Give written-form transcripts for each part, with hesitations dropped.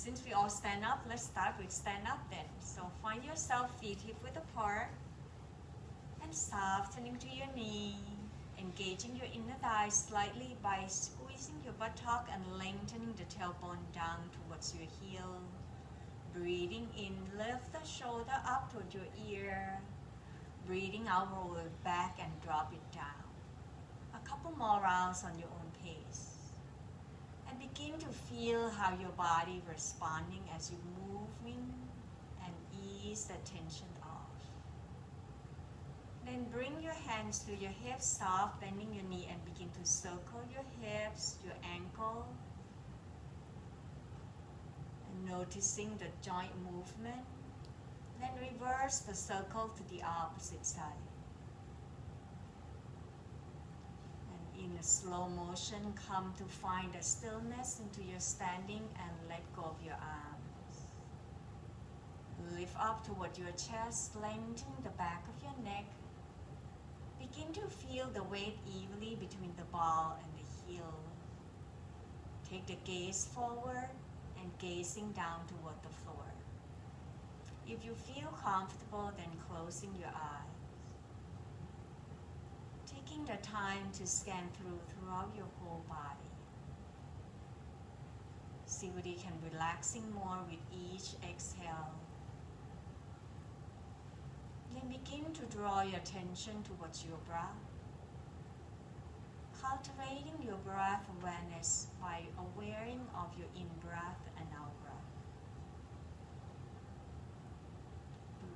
Since we all stand up, let's start with stand up then. So find yourself feet hip width apart and softening to your knee, engaging your inner thighs slightly by squeezing your buttock and lengthening the tailbone down towards your heel. Breathing in, lift the shoulder up toward your ear. Breathing out, roll it back and drop it down. A couple more rounds on your own pace. And begin to feel how your body responding as you moving and ease the tension off. Then bring your hands to your hips, soft, bending your knee and begin to circle your hips, your ankle. And noticing the joint movement. Then reverse the circle to the opposite side. And in a slow motion, come to find a stillness into your standing and let go of your arms. Lift up toward your chest, lengthen the back of your neck. Begin to feel the weight evenly between the ball and the heel. Take the gaze forward and gazing down toward the floor. If you feel comfortable, then closing your eyes. Taking the time to scan throughout your whole body. See whether you can relaxing more with each exhale. Then begin to draw your attention towards your breath. Cultivating your breath awareness by awareing of your in-breath and out-breath.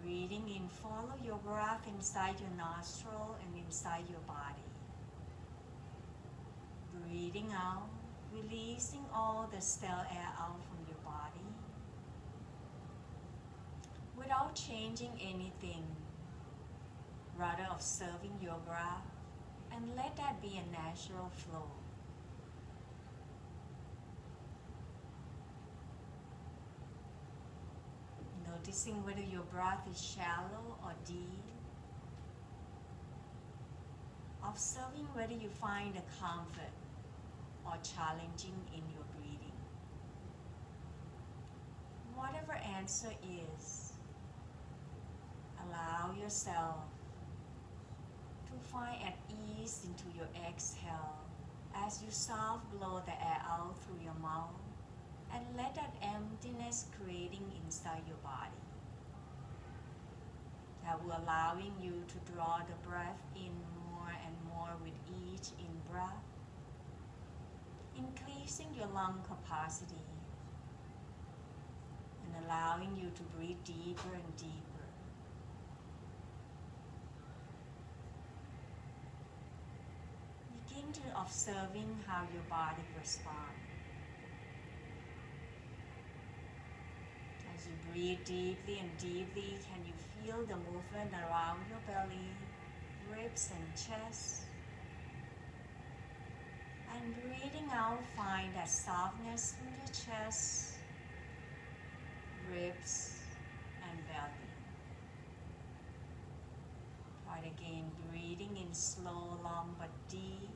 Breathing in, follow your breath inside your nostril and inside your body. Breathing out, releasing all the stale air out from your body. Without changing anything, rather observing your breath and let that be a natural flow. Noticing whether your breath is shallow or deep. Observing whether you find a comfort or challenging in your breathing. Whatever answer is, allow yourself to find at ease into your exhale as you soft blow the air out through your mouth. And let that emptiness creating inside your body. That will allowing you to draw the breath in more and more with each in-breath. Increasing your lung capacity. And allowing you to breathe deeper and deeper. Begin to observing how your body responds. As you breathe deeply and deeply, can you feel the movement around your belly, ribs and chest? And breathing out, find that softness in your chest, ribs and belly. Try again, breathing in slow, long but deep.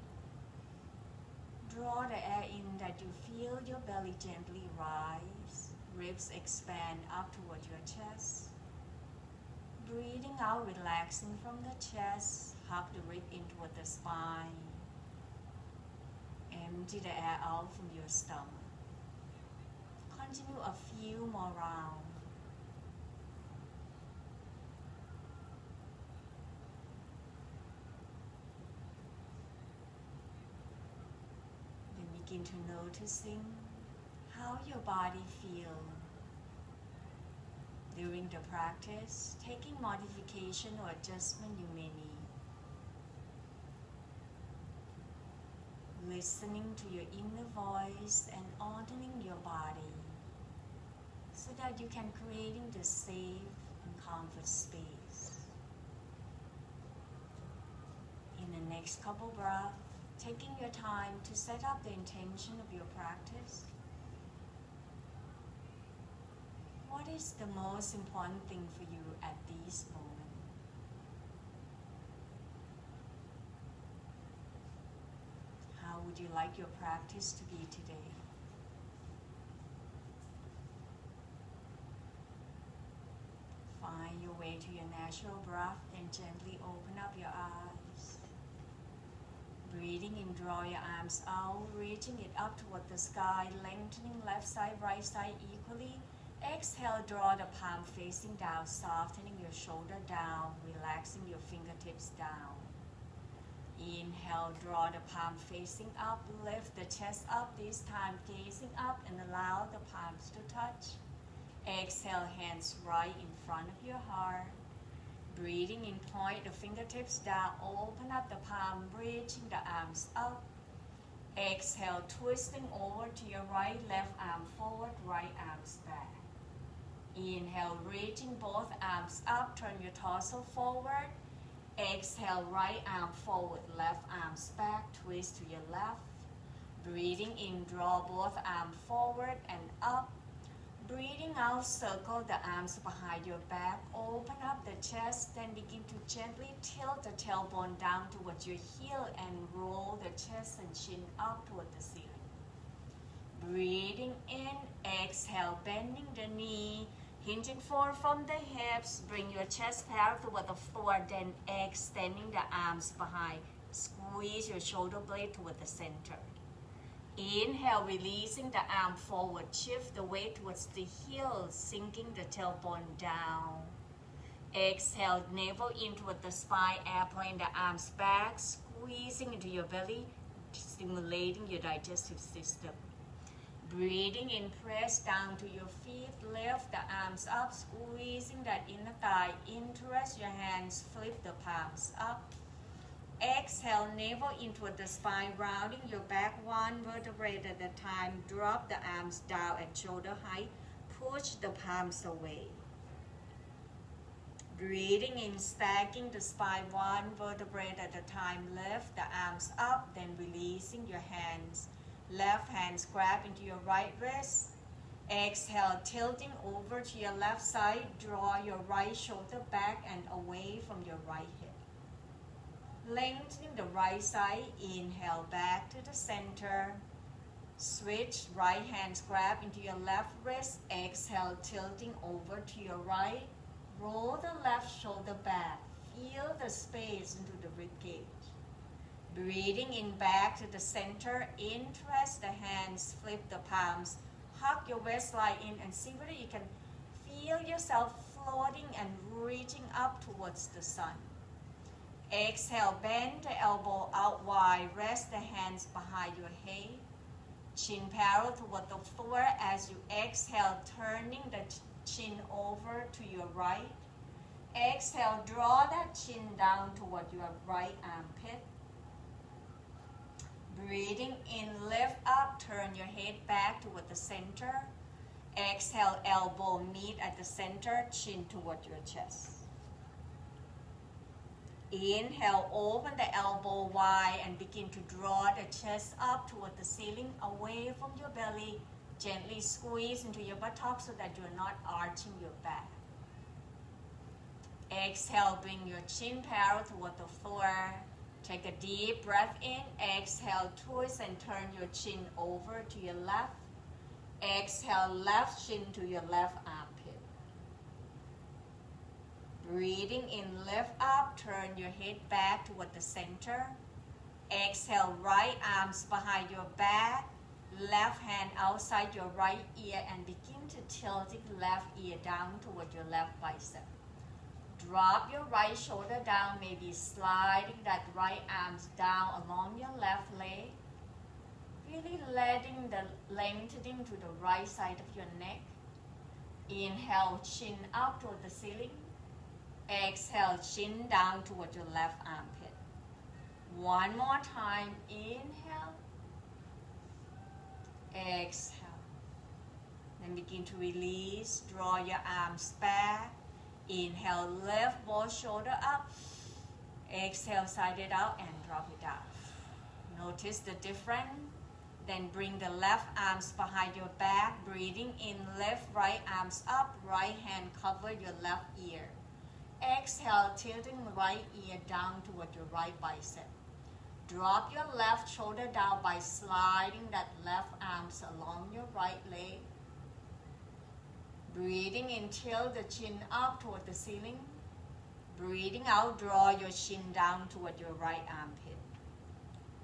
Draw the air in that you feel your belly gently rise. Ribs expand up toward your chest. Breathing out, relaxing from the chest. Hug the rib in toward the spine. Empty the air out from your stomach. Continue a few more rounds. Then begin to noticing how your body feels during the practice, taking modification or adjustment you may need. Listening to your inner voice and honoring your body so that you can creating the safe and comfort space. In the next couple breaths, taking your time to set up the intention of your practice. What is the most important thing for you at this moment? How would you like your practice to be today? natural breath and gently open up your eyes. Breathing in, draw your arms out, reaching it up toward the sky, lengthening left side, right side equally. Exhale, draw the palm facing down, softening your shoulder down, relaxing your fingertips down. Inhale, draw the palm facing up, lift the chest up, this time gazing up and allow the palms to touch. Exhale, hands right in front of your heart. Breathing in, point the fingertips down, open up the palm, reaching the arms up. Exhale, twisting over to your right, left arm forward, right arms back. Inhale, reaching both arms up, turn your torso forward. Exhale, right arm forward, left arms back, twist to your left. Breathing in, draw both arms forward and up. Breathing out, circle the arms behind your back, open up the chest, then begin to gently tilt the tailbone down towards your heel and roll the chest and chin up toward the ceiling. Breathing in, exhale, bending the knee, hinging forward from the hips, bring your chest parallel toward the floor, then extending the arms behind. Squeeze your shoulder blade toward the center. Inhale, releasing the arm forward, shift the weight towards the heel, sinking the tailbone down. Exhale, navel in toward the spine, airplane the arms back, squeezing into your belly, stimulating your digestive system. Breathing in, press down to your feet, lift the arms up, squeezing that inner thigh, interest your hands, flip the palms up. Exhale, navel into the spine, rounding your back one vertebrae at a time. Drop the arms down at shoulder height, push the palms away. Breathing in, stacking the spine one vertebrae at a time. Lift the arms up, then releasing your hands. Left hands grab into your right wrist. Exhale, tilting over to your left side. Draw your right shoulder back and away from your right hip. Lengthening the right side. Inhale, back to the center. Switch, right hands grab into your left wrist. Exhale, tilting over to your right. Roll the left shoulder back. Feel the space into the ribcage. Breathing in, back to the center. Interest the hands, flip the palms. Hug your waistline in and see whether you can feel yourself floating and reaching up towards the sun. Exhale, bend the elbow out wide. Rest the hands behind your head. Chin parallel toward the floor as you exhale, turning the chin over to your right. Exhale, draw that chin down toward your right armpit. Breathing in, lift up, turn your head back toward the center. Exhale, elbow meet at the center, chin toward your chest. Inhale, open the elbow wide and begin to draw the chest up toward the ceiling, away from your belly. Gently squeeze into your buttocks so that you're not arching your back. Exhale, bring your chin parallel toward the floor. Take a deep breath in. Exhale, twist and turn your chin over to your left. Exhale, left chin to your left armpit. Breathing in, lift up, turn your head back toward the center. Exhale, right arms behind your back. Left hand outside your right ear and begin to tilting left ear down toward your left bicep. Drop your right shoulder down, maybe sliding that right arms down along your left leg. Really letting the lengthening to the right side of your neck. Inhale, chin up toward the ceiling. Exhale, chin down toward your left armpit. One more time. Inhale. Exhale. Then begin to release. Draw your arms back. Inhale, lift both shoulders up. Exhale, side it out and drop it down. Notice the difference. Then bring the left arms behind your back. Breathing in, lift right arms up. Right hand cover your left ear. Exhale, tilting right ear down toward your right bicep. Drop your left shoulder down by sliding that left arms along your right leg. Breathing in, tilt the chin up toward the ceiling. Breathing out, draw your chin down toward your right armpit.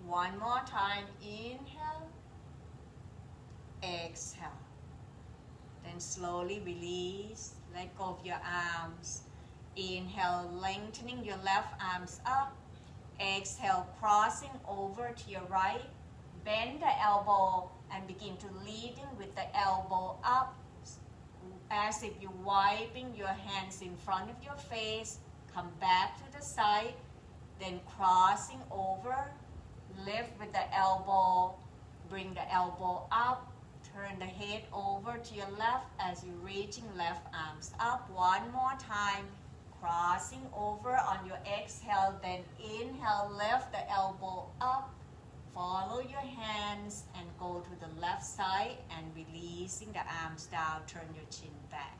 One more time, inhale, exhale. Then slowly release, let go of your arms. Inhale, lengthening your left arms up. Exhale, crossing over to your right. Bend the elbow and begin to leading with the elbow up as if you're wiping your hands in front of your face. Come back to the side, then crossing over, lift with the elbow, bring the elbow up, turn the head over to your left as you're reaching left arms up. One more time, crossing over on your exhale, then inhale, lift the elbow up, follow your hands and go to the left side and releasing the arms down, turn your chin back.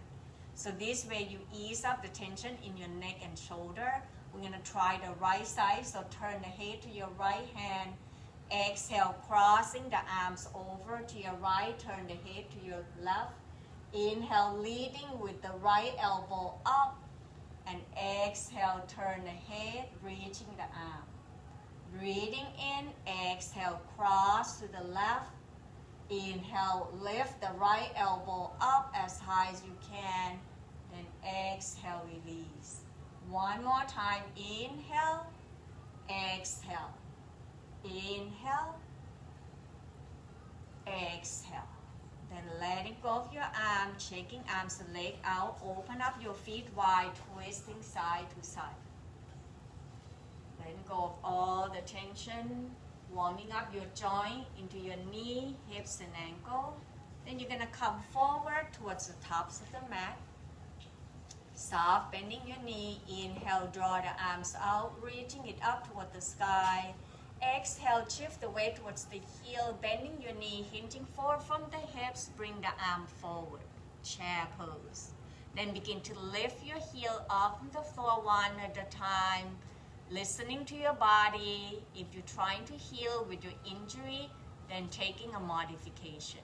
So this way you ease up the tension in your neck and shoulder. We're going to try the right side, so turn the head to your right hand. Exhale, crossing the arms over to your right, turn the head to your left. Inhale, leading with the right elbow up. And exhale, turn the head, reaching the arm. Breathing in, exhale, cross to the left. Inhale, lift the right elbow up as high as you can. Then exhale, release. One more time, inhale, exhale. Inhale, exhale. Then letting go of your arm, shaking arms and leg out. Open up your feet wide, twisting side to side. Letting go of all the tension. Warming up your joint into your knee, hips and ankle. Then you're going to come forward towards the tops of the mat. Soft, bending your knee. Inhale, draw the arms out, reaching it up toward the sky. Exhale, shift the weight towards the heel, bending your knee, hinging forward from the hips. Bring the arm forward, chair pose. Then begin to lift your heel off from the floor one at a time. Listening to your body. If you're trying to heal with your injury, then taking a modification.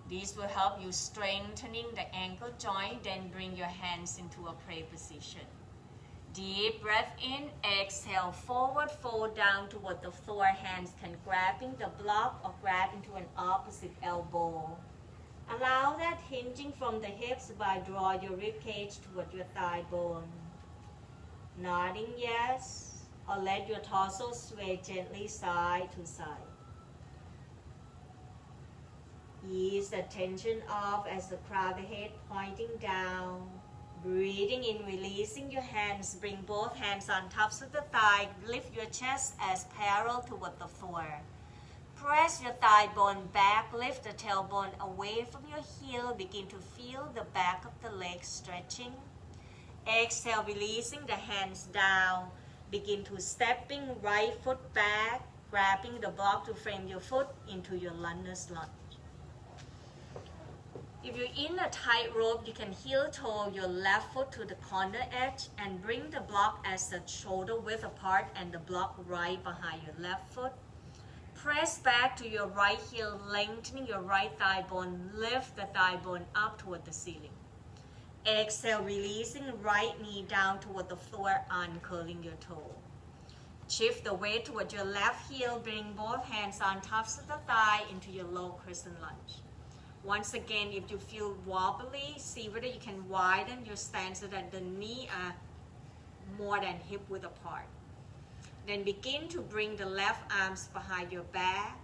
These will help you strengthening the ankle joint. Then bring your hands into a prayer position. Deep breath in, exhale, forward, fold down toward the floor. Hands can grabbing the block or grab into an opposite elbow. Allow that hinging from the hips by draw your rib cage toward your thigh bone. Nodding yes, or let your torso sway gently side to side. Ease the tension off as the crown of the head pointing down. Breathing in, releasing your hands. Bring both hands on tops of the thigh. Lift your chest as parallel toward the floor. Press your thigh bone back. Lift the tailbone away from your heel. Begin to feel the back of the leg stretching. Exhale, releasing the hands down. Begin to stepping right foot back, grabbing the block to frame your foot into your lunge's lunge. If you're in a tight rope, you can heel toe your left foot to the corner edge and bring the block as the shoulder width apart and the block right behind your left foot. Press back to your right heel, lengthening your right thigh bone. Lift the thigh bone up toward the ceiling. Exhale, releasing right knee down toward the floor, uncurling your toe. Shift the weight toward your left heel. Bring both hands on tops of the thigh into your low crescent lunge. Once again, if you feel wobbly, see whether you can widen your stance so that the knee are more than hip width apart. Then begin to bring the left arms behind your back.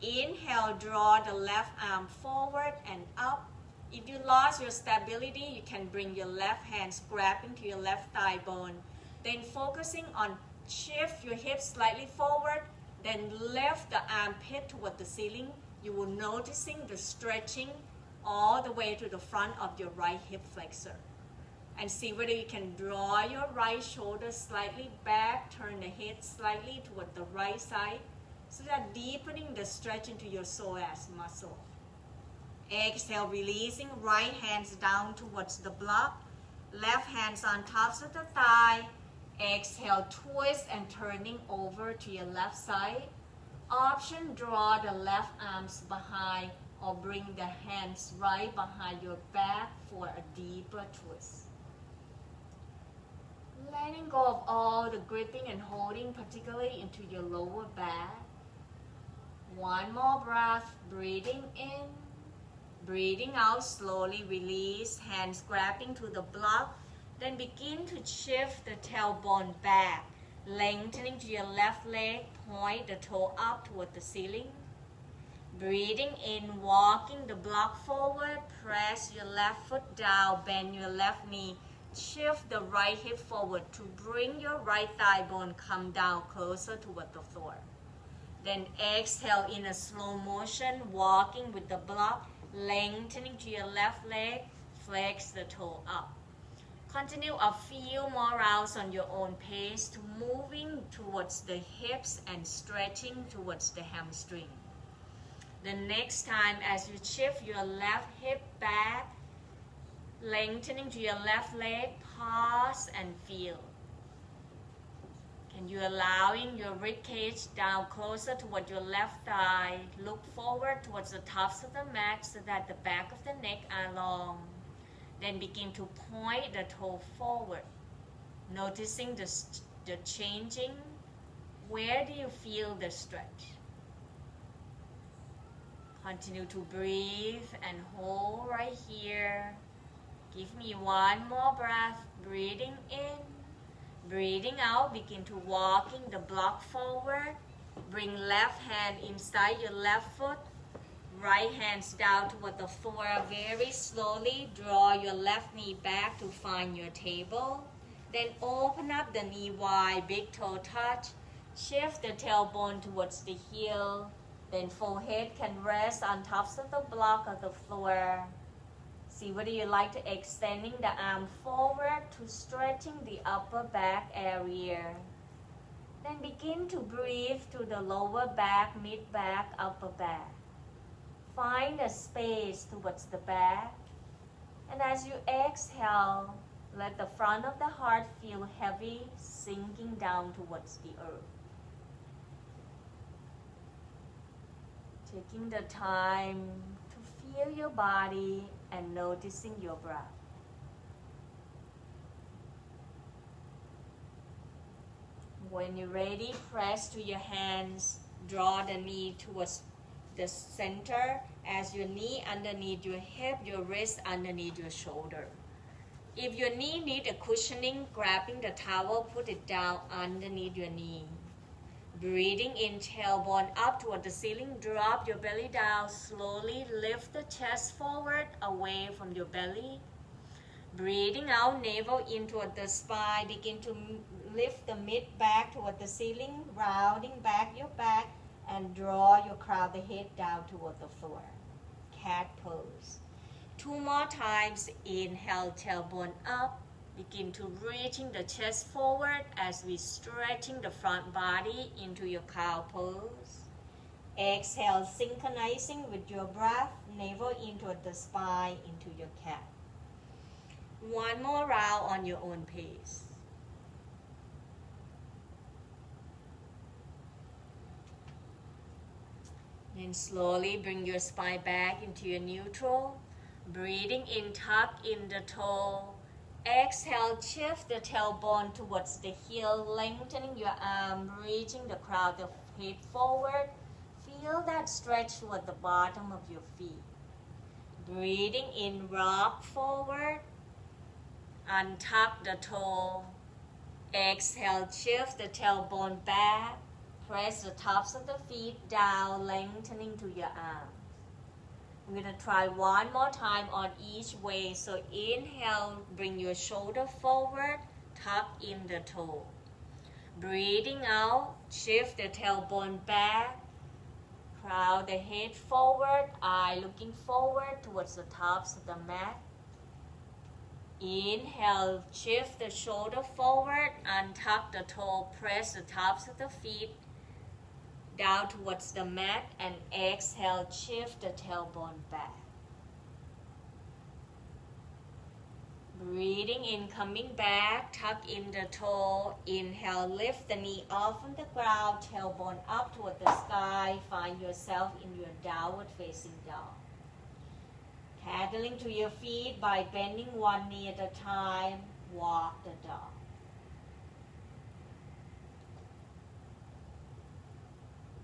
Inhale, draw the left arm forward and up. If you lost your stability, you can bring your left hands grabbing to your left thigh bone. Then focusing on shift your hips slightly forward, then lift the armpit toward the ceiling. You will noticing the stretching all the way to the front of your right hip flexor. And see whether you can draw your right shoulder slightly back, turn the head slightly toward the right side, so that deepening the stretch into your psoas muscle. Exhale, releasing right hands down towards the block, left hands on tops of the thigh. Exhale, twist and turning over to your left side. Option, draw the left arms behind or bring the hands right behind your back for a deeper twist. Letting go of all the gripping and holding, particularly into your lower back. One more breath, breathing in, breathing out, slowly release, hands grabbing to the block. Then begin to shift the tailbone back, lengthening to your left leg, point the toe up toward the ceiling. Breathing in, walking the block forward, press your left foot down, bend your left knee, shift the right hip forward to bring your right thigh bone come down closer toward the floor. Then exhale in a slow motion, walking with the block, lengthening to your left leg, flex the toe up. Continue a few more rounds on your own pace to moving towards the hips and stretching towards the hamstring. The next time as you shift your left hip back, lengthening to your left leg, pause and feel. Can you allowing your rib cage down closer toward your left thigh? Look forward towards the tops of the mat so that the back of the neck are long. Then begin to point the toe forward, noticing the changing. Where do you feel the stretch? Continue to breathe and hold right here. Give me one more breath. Breathing in, breathing out. Begin to walking the block forward. Bring left hand inside your left foot. Right hands down toward the floor. Very slowly draw your left knee back to find your table. Then open up the knee wide, big toe touch. Shift the tailbone towards the heel. Then forehead can rest on tops of the block of the floor. See whether you like to extending the arm forward to stretching the upper back area. Then begin to breathe to the lower back, mid back, upper back. Find a space towards the back. And as you exhale, let the front of the heart feel heavy, sinking down towards the earth. Taking the time to feel your body and noticing your breath. When you're ready, press to your hands, draw the knee towards the center as your knee underneath your hip, your wrist underneath your shoulder. If your knee needs a cushioning, grabbing the towel, put it down underneath your knee. Breathing in, tailbone up toward the ceiling, drop your belly down, slowly lift the chest forward away from your belly. Breathing out, navel in toward the spine, begin to lift the mid back toward the ceiling, rounding back your back and draw your crown, the head down toward the floor. Cat pose. 2 more times, inhale, tailbone up. Begin to reaching the chest forward as we stretching the front body into your cow pose. Exhale, synchronizing with your breath, navel into the spine, into your cat. 1 more round on your own pace. Then slowly bring your spine back into your neutral. Breathing in, tuck in the toe. Exhale, shift the tailbone towards the heel, lengthening your arm, reaching the crown of the head forward. Feel that stretch toward the bottom of your feet. Breathing in, rock forward. Untuck the toe. Exhale, shift the tailbone back. Press the tops of the feet down, lengthening to your arms. I'm going to try 1 more time on each way. So inhale, bring your shoulder forward, tuck in the toe. Breathing out, shift the tailbone back, crown the head forward, eye looking forward towards the tops of the mat. Inhale, shift the shoulder forward, untuck the toe, press the tops of the feet down towards the mat, and exhale, shift the tailbone back. Breathing in, coming back, tuck in the toe. Inhale, lift the knee off from the ground, tailbone up toward the sky. Find yourself in your downward facing dog. Paddling to your feet by bending one knee at a time, walk the dog.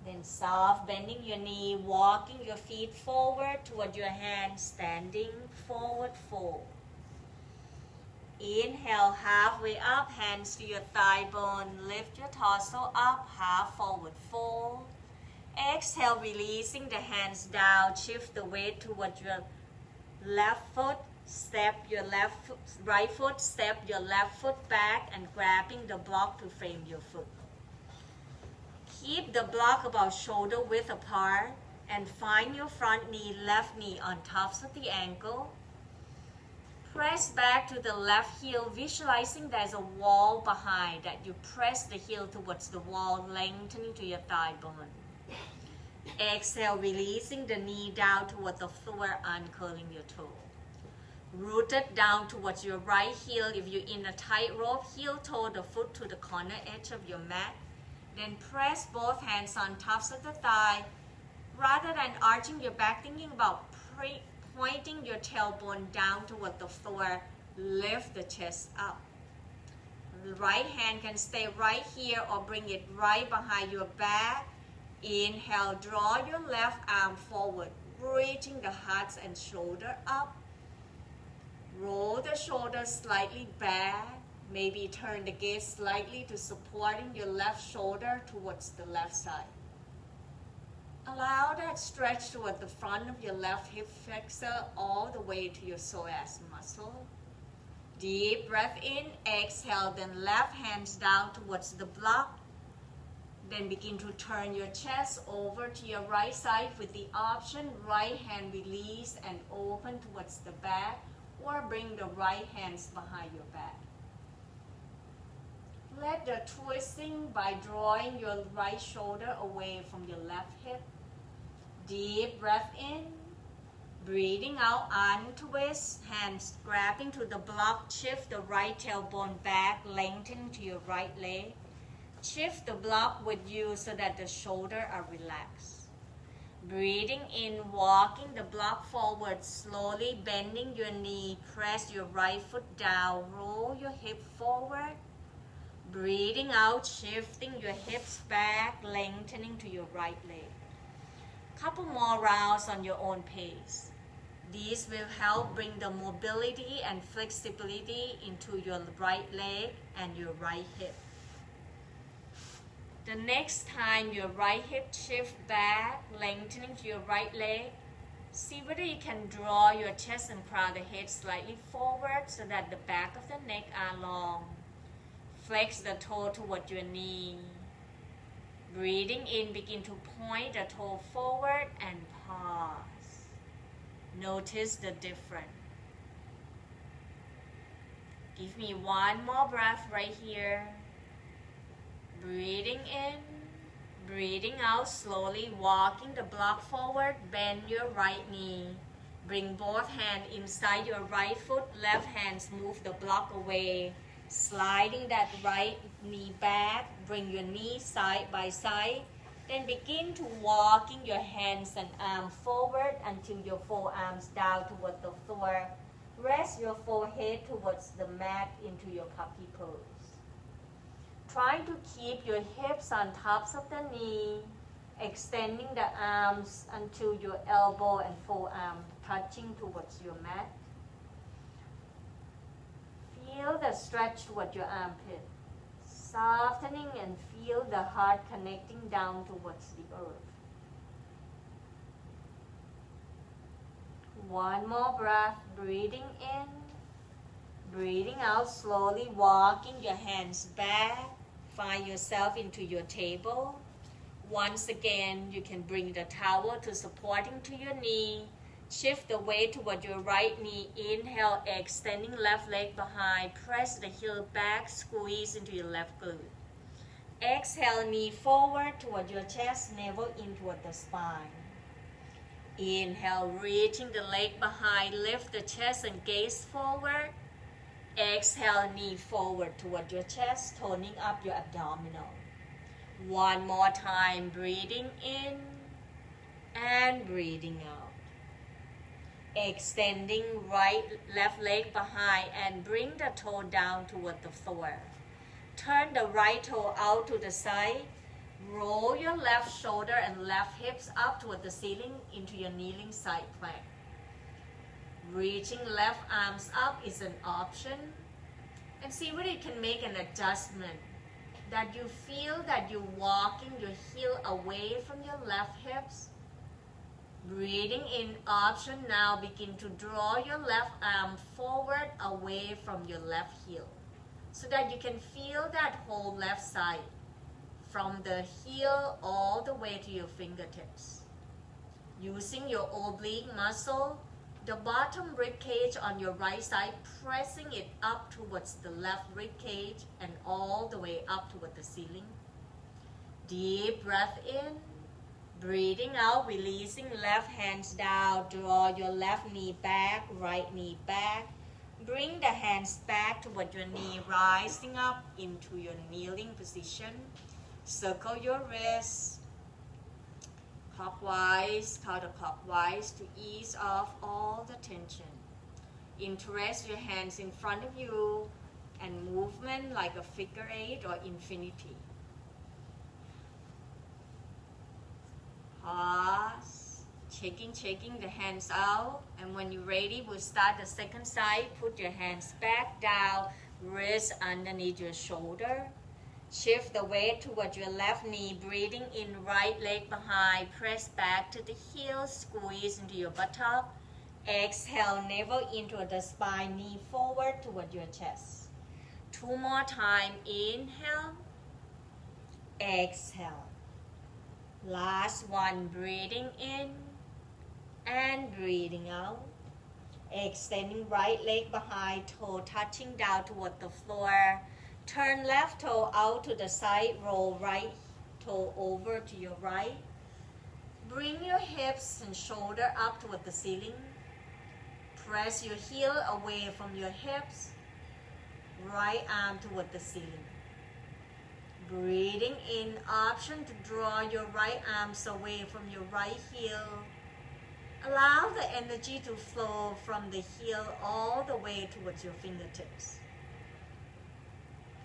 Then soft bending your knee, walking your feet forward toward your hands, standing forward fold. Inhale, halfway up, hands to your thigh bone, lift your torso up, half forward fold. Exhale, releasing the hands down, shift the weight toward your left foot, right foot, step your left foot back and grabbing the block to frame your foot. Keep the block about shoulder width apart and find your front knee, left knee on tops of the ankle. Press back to the left heel, visualizing there's a wall behind that you press the heel towards the wall, lengthening to your thigh bone. Exhale, releasing the knee down toward the floor, uncurling your toe. Rooted down towards your right heel. If you're in a tightrope, heel toe the foot to the corner edge of your mat. Then press both hands on tops of the thigh. Rather than arching your back, thinking about pointing your tailbone down toward the floor, lift the chest up. The right hand can stay right here or bring it right behind your back. Inhale, draw your left arm forward, reaching the heart and shoulder up. Roll the shoulders slightly back. Maybe turn the gaze slightly to supporting your left shoulder towards the left side. Allow that stretch toward the front of your left hip flexor all the way to your psoas muscle. Deep breath in, exhale, then left hands down towards the block. Then begin to turn your chest over to your right side with the option right hand release and open towards the back, or bring the right hands behind your back. Let the twisting by drawing your right shoulder away from your left hip. Deep breath in. Breathing out, untwist, hands grabbing to the block. Shift the right tailbone back, lengthening to your right leg. Shift the block with you so that the shoulders are relaxed. Breathing in, walking the block forward, slowly bending your knee. Press your right foot down, roll your hip forward. Breathing out, shifting your hips back, lengthening to your right leg. Couple more rounds on your own pace. These will help bring the mobility and flexibility into your right leg and your right hip. The next time your right hip shifts back, lengthening to your right leg, see whether you can draw your chest and crown the head slightly forward so that the back of the neck are long. Flex the toe toward your knee. Breathing in, begin to point the toe forward and pause. Notice the difference. Give me one more breath right here. Breathing in, breathing out, slowly walking the block forward, bend your right knee. Bring both hands inside your right foot, left hands move the block away. Sliding that right knee back, bring your knees side by side. Then begin to walking your hands and arms forward until your forearms down toward the floor. Rest your forehead towards the mat into your puppy pose. Try to keep your hips on tops of the knee, extending the arms until your elbow and forearm touching towards your mat. Feel the stretch toward your armpit, softening and feel the heart connecting down towards the earth. One more breath, breathing in, breathing out, slowly walking your hands back. Find yourself into your table. Once again, you can bring the towel to supporting to your knee. Shift the weight toward your right knee. Inhale, extending left leg behind. Press the heel back, squeeze into your left glute. Exhale, knee forward toward your chest, navel in toward the spine. Inhale, reaching the leg behind, lift the chest and gaze forward. Exhale, knee forward toward your chest, toning up your abdominal. One more time, breathing in and breathing out. Extending left leg behind and bring the toe down toward the floor. Turn the right toe out to the side. Roll your left shoulder and left hips up toward the ceiling into your kneeling side plank. Reaching left arms up is an option. And see whether you can make an adjustment. That you feel that you're walking your heel away from your left hips. Breathing in option, now begin to draw your left arm forward away from your left heel. So that you can feel that whole left side. From the heel all the way to your fingertips. Using your oblique muscle, the bottom rib cage on your right side, pressing it up towards the left rib cage and all the way up toward the ceiling. Deep breath in, breathing out, releasing left hands down, draw your left knee back, right knee back. Bring the hands back toward your knee, rising up into your kneeling position. Circle your wrists, clockwise, counterclockwise to ease off all the tension. Interlace your hands in front of you and movement like a figure eight or infinity. Pause, shaking the hands out, and when you're ready, we'll start the second side. Put your hands back down, wrist underneath your shoulder. Shift the weight towards your left knee, breathing in right leg behind, press back to the heel, squeeze into your buttock. Exhale, navel into the spine, knee forward toward your chest. 2 more times, inhale, exhale. Last one, breathing in and breathing out. Extending right leg behind, toe touching down toward the floor. Turn left toe out to the side, roll right toe over to your right. Bring your hips and shoulder up toward the ceiling. Press your heel away from your hips. Right arm toward the ceiling. Breathing in, option to draw your right arms away from your right heel. Allow the energy to flow from the heel all the way towards your fingertips.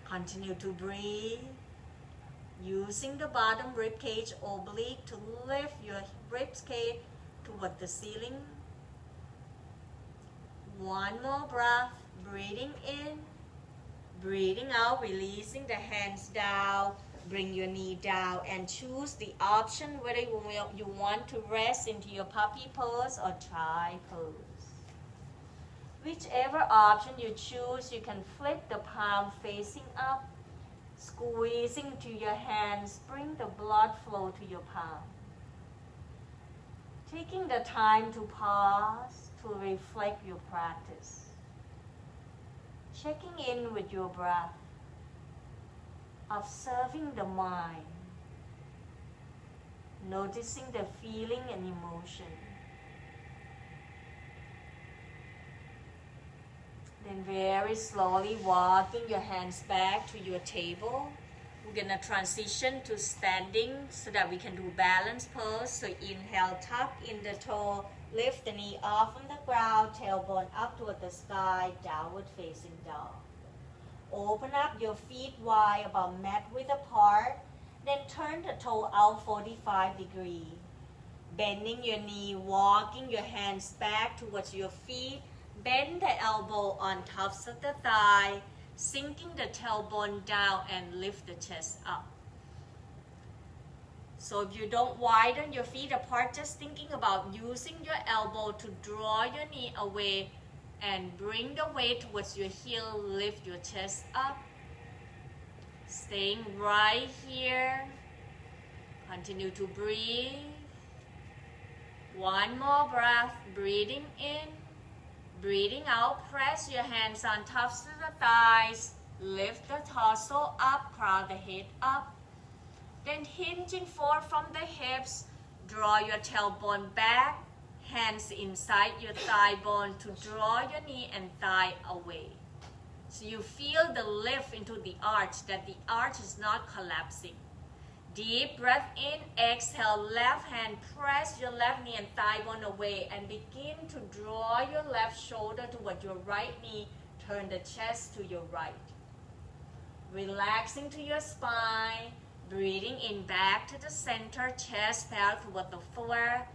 Continue to breathe, using the bottom rib cage oblique to lift your rib cage toward the ceiling. 1 more breath, breathing in, breathing out, releasing the hands down. Bring your knee down and choose the option whether you want to rest into your puppy pose or chai pose. Whichever option you choose, you can flip the palm facing up, squeezing to your hands, bring the blood flow to your palm. Taking the time to pause to reflect your practice. Checking in with your breath, observing the mind, noticing the feeling and emotion. Then very slowly walking your hands back to your table. We're gonna transition to standing so that we can do balance pose. So inhale, tuck in the toe, lift the knee off on the ground, tailbone up toward the sky, downward facing dog. Open up your feet wide, about mat width apart. Then turn the toe out 45 degrees. Bending your knee, walking your hands back towards your feet. Bend the elbow on tops of the thigh, sinking the tailbone down and lift the chest up. So if you don't widen your feet apart, just thinking about using your elbow to draw your knee away and bring the weight towards your heel, lift your chest up. Staying right here. Continue to breathe. 1 more breath, breathing in. Breathing out, press your hands on tops of the thighs, lift the torso up, crown the head up. Then hinging forward from the hips, draw your tailbone back, hands inside your thigh bone to draw your knee and thigh away. So you feel the lift into the arch, that the arch is not collapsing. Deep breath in, exhale, left hand, press your left knee and thigh bone away and begin to draw your left shoulder toward your right knee, turn the chest to your right. Relaxing to your spine, Breathing in back to the center, chest back toward the floor.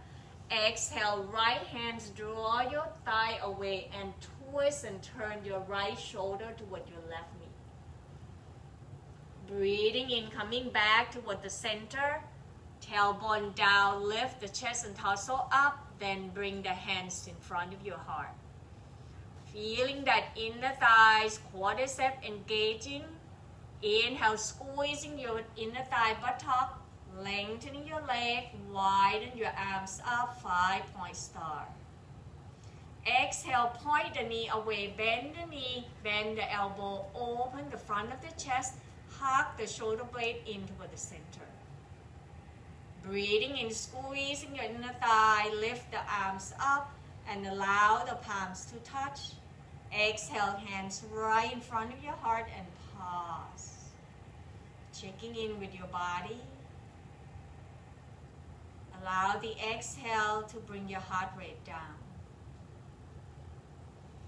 Exhale, right hands, draw your thigh away and twist and turn your right shoulder toward your left knee. Breathing in, coming back toward the center. Tailbone down, lift the chest and torso up, then bring the hands in front of your heart. Feeling that inner thighs, quadricep engaging. Inhale, squeezing your inner thigh buttock, lengthening your leg, widen your arms up, 5-point star. Exhale, point the knee away, bend the knee, bend the elbow, open the front of the chest, hug the shoulder blade into the center. Breathing in, squeezing your inner thigh, lift the arms up and allow the palms to touch. Exhale, hands right in front of your heart and pause. Checking in with your body. Allow the exhale to bring your heart rate down.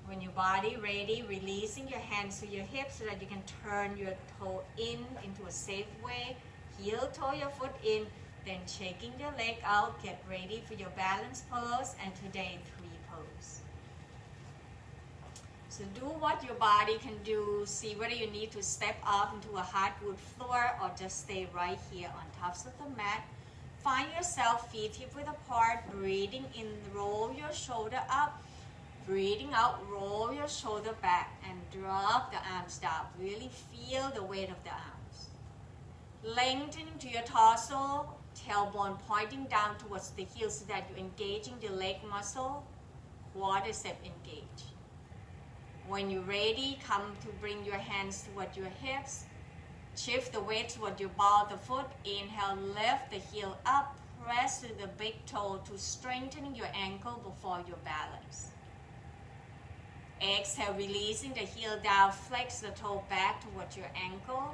When your body ready, releasing your hands to your hips so that you can turn your toe in into a safe way. Heel toe your foot in, then shaking your leg out. Get ready for your balance pose, and today 3 pose. So do what your body can do. See whether you need to step up into a hardwood floor or just stay right here on tops of the mat. Find yourself feet hip width apart. Breathing in, roll your shoulder up. Breathing out, roll your shoulder back and drop the arms down. Really feel the weight of the arms. Lengthening to your torso, tailbone pointing down towards the heel so that you're engaging the leg muscle, quadricep engage. When you're ready, come to bring your hands toward your hips. Shift the weight toward your ball of the foot. Inhale, lift the heel up. Press to the big toe to strengthen your ankle before your balance. Exhale, releasing the heel down. Flex the toe back towards your ankle.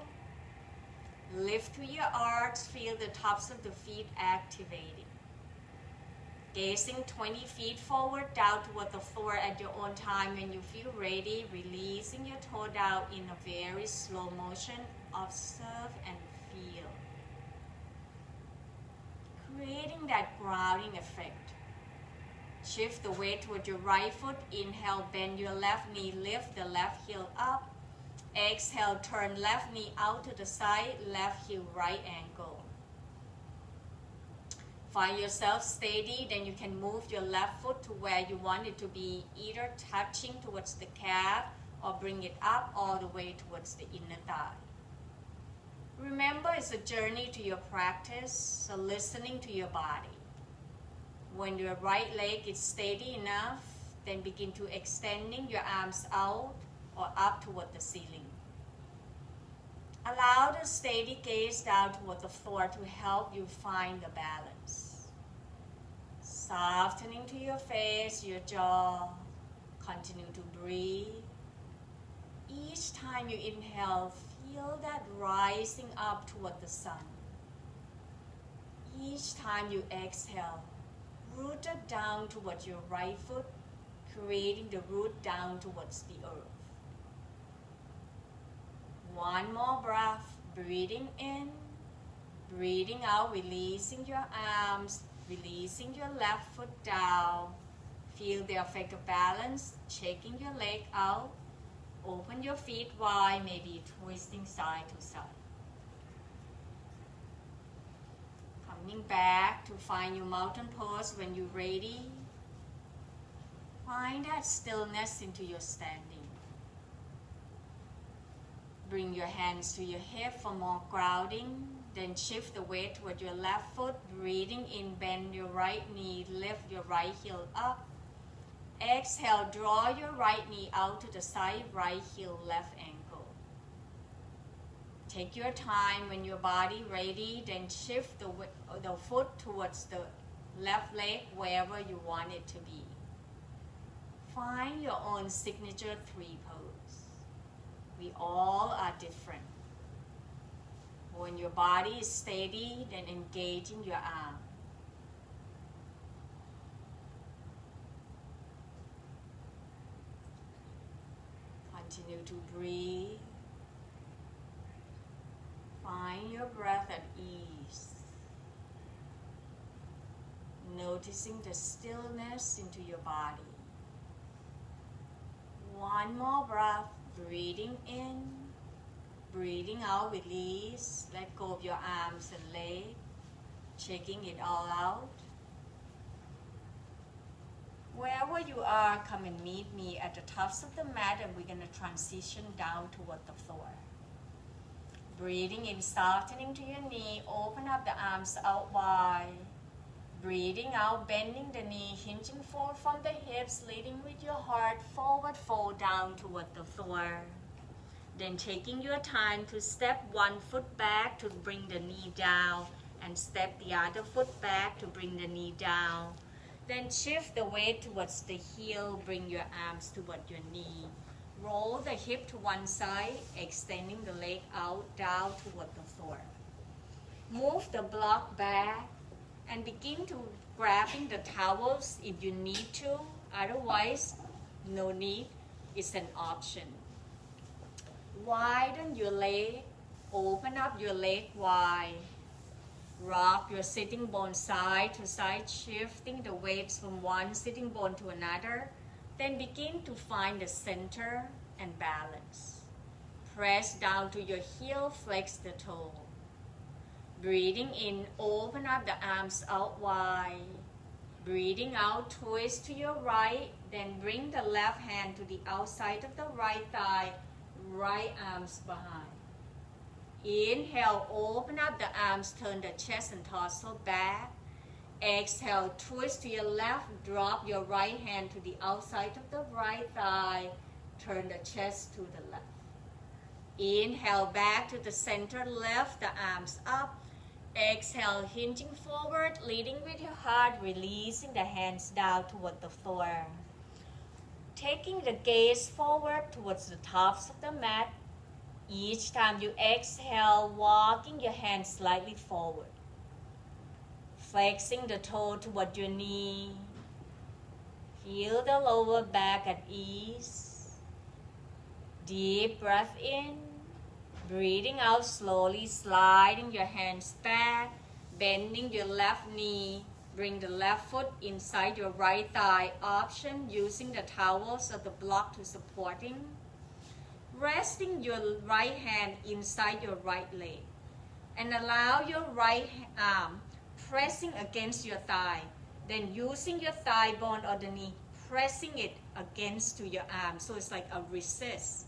Lift to your arch. Feel the tops of the feet activating. Gazing 20 feet forward, down toward the floor at your own time. When you feel ready, releasing your toe down in a very slow motion. Observe and feel. Creating that grounding effect. Shift the weight toward your right foot. Inhale, bend your left knee, lift the left heel up. Exhale, turn left knee out to the side, left heel, right ankle. Find yourself steady, then you can move your left foot to where you want it to be, either touching towards the calf or bring it up all the way towards the inner thigh. Remember, it's a journey to your practice, so listening to your body. When your right leg is steady enough, then begin to extending your arms out or up toward the ceiling. Allow the steady gaze down toward the floor to help you find the balance. Softening to your face, your jaw. Continue to breathe. Each time you inhale, feel that rising up toward the sun. Each time you exhale, root it down towards your right foot, creating the root down towards the earth. One more breath, breathing in, breathing out, releasing your arms, releasing your left foot down. Feel the effect of balance, shaking your leg out. Open your feet wide, maybe twisting side to side. Coming back to find your mountain pose when you're ready. Find that stillness into your standing. Bring your hands to your hip for more grounding. Then shift the weight toward your left foot. Breathing in, bend your right knee, lift your right heel up. Exhale, draw your right knee out to the side, right heel, left ankle. Take your time. When your body ready, then shift the foot towards the left leg wherever you want it to be. Find your own signature 3 pose. We all are different. When your body is steady, then engaging your arm. Continue to breathe. Find your breath at ease. Noticing the stillness into your body. One more breath, breathing in, breathing out, release. Let go of your arms and legs, checking it all out. Wherever you are, come and meet me at the tops of the mat, and we're going to transition down toward the floor. Breathing in, softening to your knee, open up the arms out wide. Breathing out, bending the knee, hinging forward from the hips, leading with your heart, forward fold down toward the floor. Then taking your time to step one foot back to bring the knee down, and step the other foot back to bring the knee down. Then shift the weight towards the heel, bring your arms toward your knee. Roll the hip to one side, extending the leg out, down toward the floor. Move the block back and begin to grabbing the towels if you need to. Otherwise, no need. It's an option. Widen your leg, open up your leg wide. Rock your sitting bone side to side, shifting the weights from one sitting bone to another. Then begin to find the center and balance. Press down to your heel, flex the toe. Breathing in, open up the arms out wide. Breathing out, twist to your right, then bring the left hand to the outside of the right thigh, right arms behind. Inhale, open up the arms, turn the chest and torso back. Exhale, twist to your left, drop your right hand to the outside of the right thigh, turn the chest to the left. Inhale, back to the center, lift the arms up. Exhale, hinging forward, leading with your heart, releasing the hands down toward the floor. Taking the gaze forward towards the tops of the mat. Each time you exhale, walking your hands slightly forward. Flexing the toe toward your knee. Feel the lower back at ease. Deep breath in. Breathing out slowly, sliding your hands back. Bending your left knee. Bring the left foot inside your right thigh. Option using the towels or the block to supporting. Resting your right hand inside your right leg. And allow your right arm pressing against your thigh. Then using your thigh bone or the knee, pressing it against to your arm. So it's like a resist.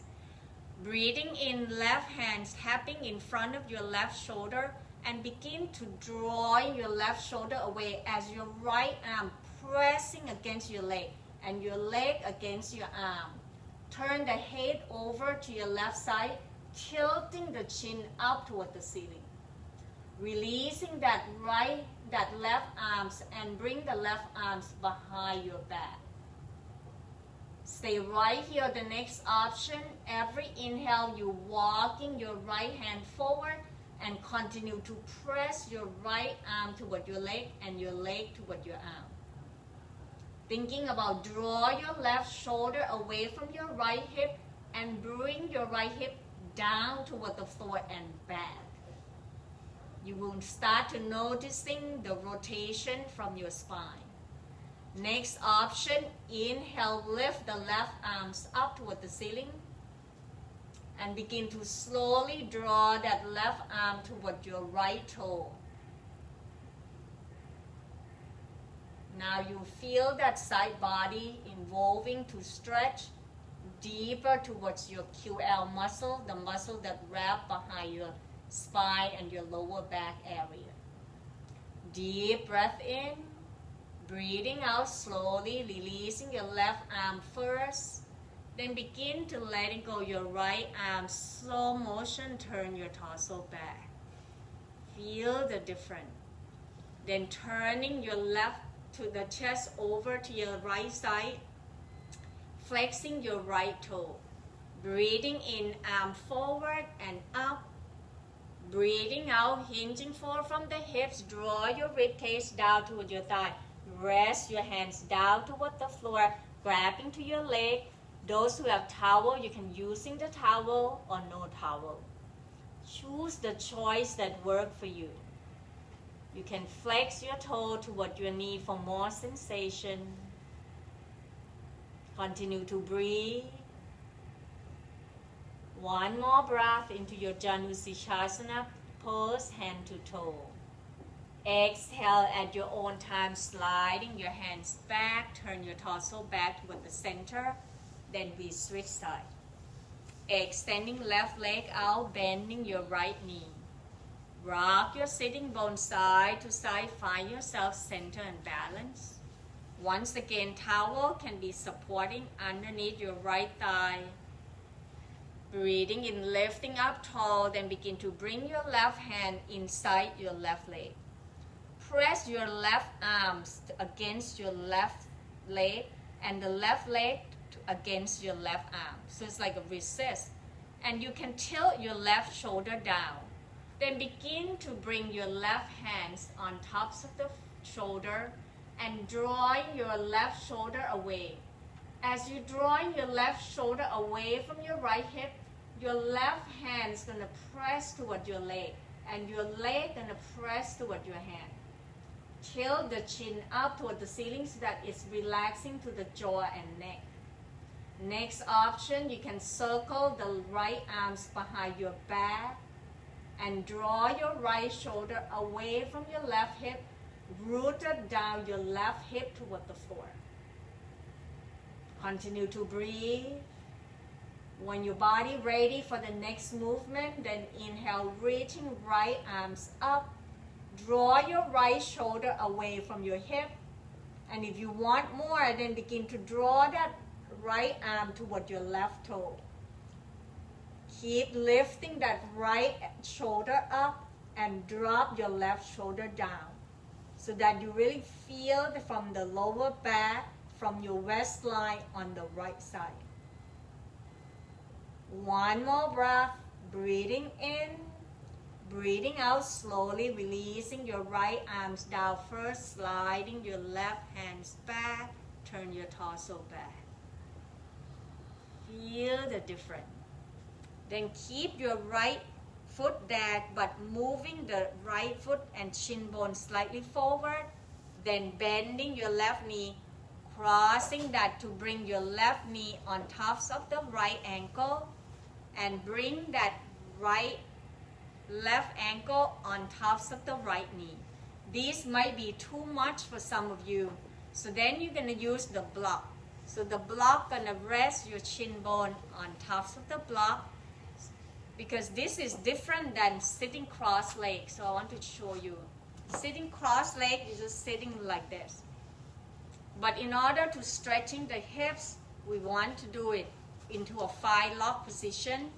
Breathing in, left hand tapping in front of your left shoulder, and begin to draw your left shoulder away as your right arm pressing against your leg and your leg against your arm. Turn the head over to your left side, tilting the chin up toward the ceiling. Releasing that left arms and bring the left arms behind your back. Stay right here. The next option, every inhale, you're walking your right hand forward and continue to press your right arm toward your leg and your leg toward your arm. Thinking about draw your left shoulder away from your right hip and bring your right hip down toward the floor and back. You will start to noticing the rotation from your spine. Next option, inhale, lift the left arms up toward the ceiling and begin to slowly draw that left arm toward your right toe. Now you feel that side body involving to stretch deeper towards your QL muscle, the muscle that wrap behind your spine and your lower back area. Deep breath in, breathing out slowly, releasing your left arm first. Then begin to letting go your right arm, slow motion, turn your torso back. Feel the difference. Then turning your left to the chest over to your right side, flexing your right toe. Breathing in, arm forward and up. Breathing out, hinging forward from the hips, draw your rib cage down toward your thigh. Rest your hands down toward the floor, grabbing to your leg. Those who have towel, you can using the towel or no towel. Choose the choice that works for you. You can flex your toe toward your knee for more sensation. Continue to breathe. One more breath into your Janusirsasana pose, hand to toe. Exhale at your own time, sliding your hands back, turn your torso back toward the center. Then we switch side. Extending left leg out, bending your right knee. Rock your sitting bone side to side, find yourself center and balance. Once again, towel can be supporting underneath your right thigh. Breathing in, lifting up tall, then begin to bring your left hand inside your left leg. Press your left arms against your left leg and the left leg against your left arm. So it's like a recess. And you can tilt your left shoulder down. Then begin to bring your left hands on tops of the shoulder and drawing your left shoulder away. As you drawing your left shoulder away from your right hip, your left hand is going to press toward your leg and your leg going to press toward your hand. Tilt the chin up toward the ceiling so that it's relaxing to the jaw and neck. Next option, you can circle the right arms behind your back and draw your right shoulder away from your left hip, rooted down your left hip toward the floor. Continue to breathe. When your body ready for the next movement, then inhale, reaching right arms up. Draw your right shoulder away from your hip. And if you want more, then begin to draw that right arm toward your left toe. Keep lifting that right shoulder up and drop your left shoulder down so that you really feel from the lower back, from your waistline on the right side. One more breath, breathing in, breathing out slowly, releasing your right arms down first, sliding your left hands back, turn your torso back. Feel the difference. Then keep your right foot back, but moving the right foot and shin bone slightly forward. Then bending your left knee, crossing that to bring your left knee on tops of the right ankle, and bring that left ankle on tops of the right knee. This might be too much for some of you, so then you're going to use the block. So the block gonna rest your shin bone on tops of the block, because this is different than sitting cross-legged. So I want to show you. Sitting cross-legged is just sitting like this. But in order to stretching the hips, we want to do it into a 5-lock position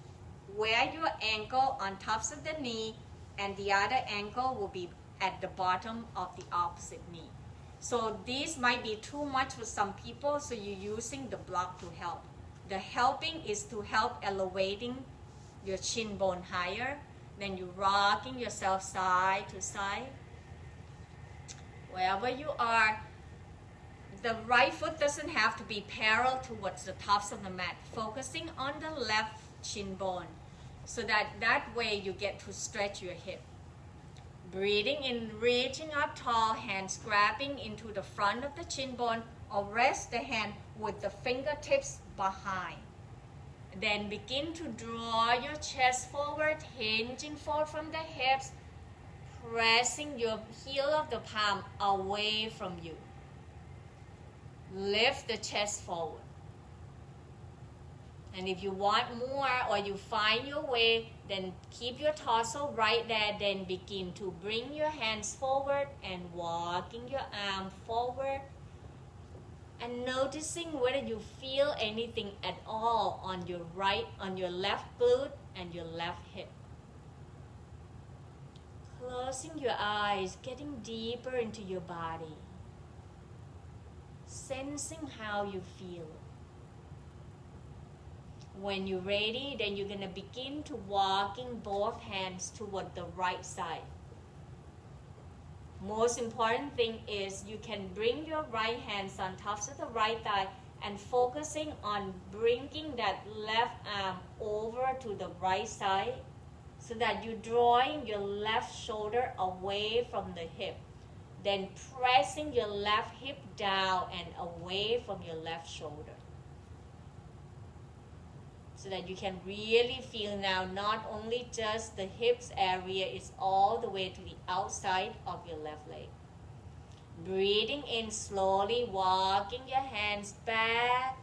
where your ankle on tops of the knee and the other ankle will be at the bottom of the opposite knee. So this might be too much for some people, so you're using the block to help. The helping is to help elevating your shin bone higher. Then you're rocking yourself side to side. Wherever you are, the right foot doesn't have to be parallel towards the tops of the mat. Focusing on the left shin bone, so that way you get to stretch your hip. Breathing in, reaching up tall, hands grabbing into the front of the shin bone, or rest the hand with the fingertips behind. Then begin to draw your chest forward, hinging forward from the hips, pressing your heel of the palm away from you. Lift the chest forward. And if you want more or you find your way, then keep your torso right there. Then begin to bring your hands forward and walking your arm forward. And noticing whether you feel anything at all on your left glute and your left hip. Closing your eyes, getting deeper into your body. Sensing how you feel. When you're ready, then you're going to begin to walking both hands toward the right side. Most important thing is you can bring your right hands on tops of the right thigh and focusing on bringing that left arm over to the right side so that you're drawing your left shoulder away from the hip. Then pressing your left hip down and away from your left shoulder. So that you can really feel now not only just the hips area, it's all the way to the outside of your left leg. Breathing in slowly, walking your hands back.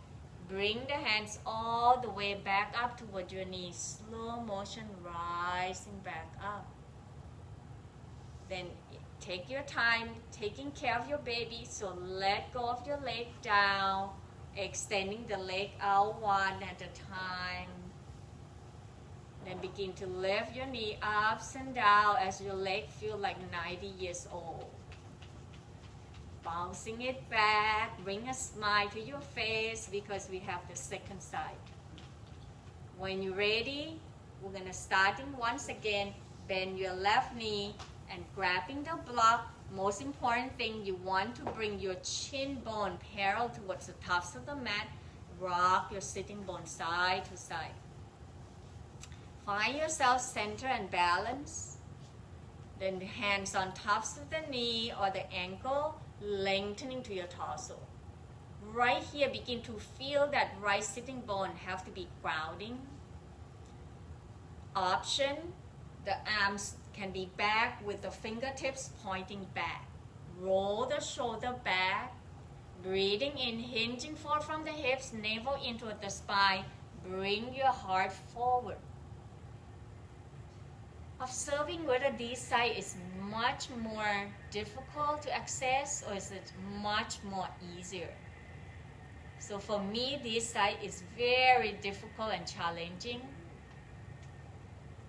Bring the hands all the way back up toward your knees. Slow motion rising back up. Then take your time taking care of your baby. So let go of your leg down. Extending the leg out one at a time. Then begin to lift your knee ups and down as your leg feels like 90 years old. Bouncing it back, bring a smile to your face because we have the second side. When you're ready, we're going to starting once again, bend your left knee and grabbing the block. Most important thing, you want to bring your chin bone parallel towards the tops of the mat. Rock your sitting bone side to side. Find yourself center and balance. Then the hands on tops of the knee or the ankle, lengthening to your torso. Right here, begin to feel that right sitting bone have to be grounding. Option, the arms can be back with the fingertips pointing back. Roll the shoulder back. Breathing in, hinging forward from the hips, navel into the spine. Bring your heart forward. Observing whether this side is much more difficult to access or is it much more easier. So for me, this side is very difficult and challenging.